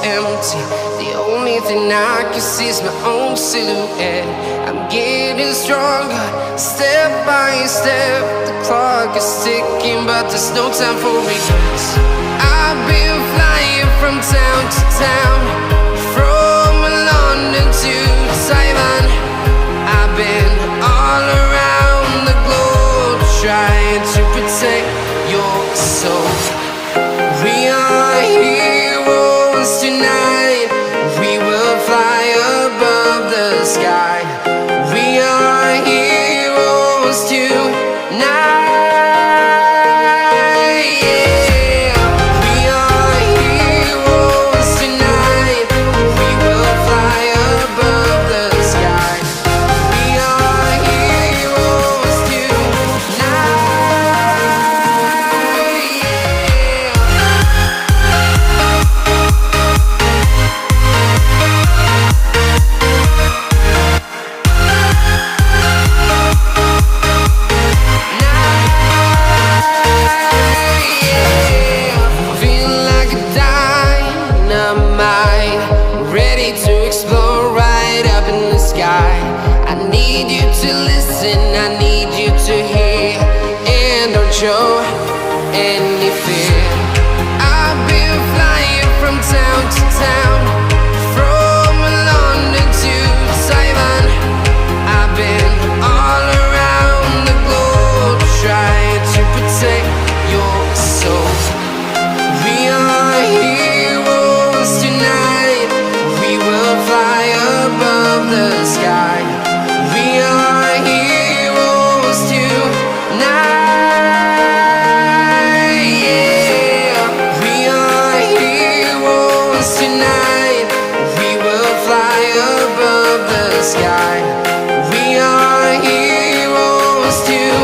empty. The only thing I can see is my own silhouette. I'm getting stronger, step by step. The clock is ticking, but there's no time for regrets. I've been flying from town to town, from London to Taiwan. I've been all around the globe, trying to protect your soul. We are heroes tonight. We will fly above the sky. We are heroes tonight. Yeah. We are heroes tonight. We will fly above the sky. We are heroes tonight. Feeling like a dynamite, ready to explode right up in the sky. I need you to listen, I need you to hear, and don't show any fear. I've been flying from town to town, from London to Taiwan. I've been all around the globe, trying to protect your soul. We are heroes tonight. We will fly above the sky. We are heroes tonight. Yeah. We are heroes tonight. We will fly above the sky. We are heroes tonight.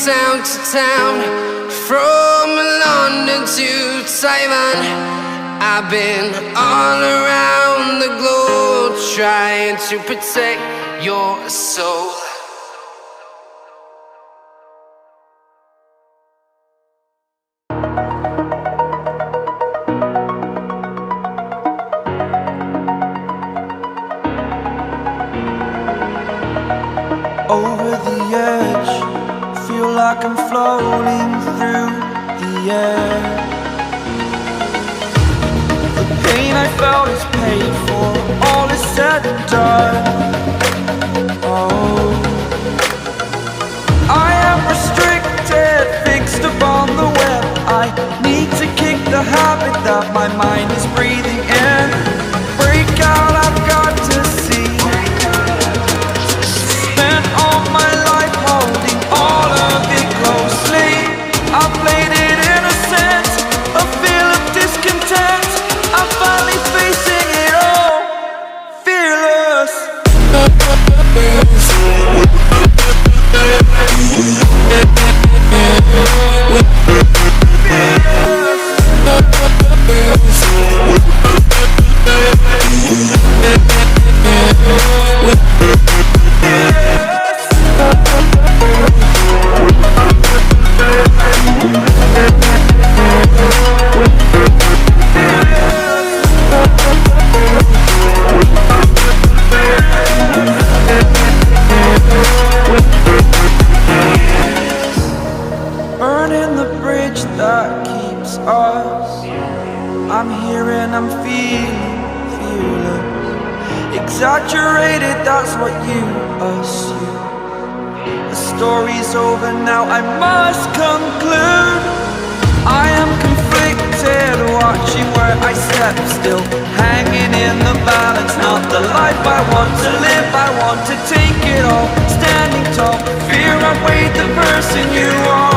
Town to town, from London to Taiwan. I've been all around the globe, trying to protect your soul. Over the edge, feel like I'm floating through the air. The pain I felt is paid for, all is said and done. Oh, I am restricted, fixed upon the web. I need to kick the habit that my mind is breathing in. Break out, I've got to see. Spent all my life holding all of it closely. I played it innocent, a feel of discontent. I'm finally facing it all, fearless. Burning the bridge that keeps us. I'm here and I'm feeling fearless. Exaggerated, that's what you assume. story's over now, I must conclude. I am conflicted, watching where I step still, hanging in the balance. Not the life I want to live, I want to take it all. Standing tall, fear I weighed the person you are.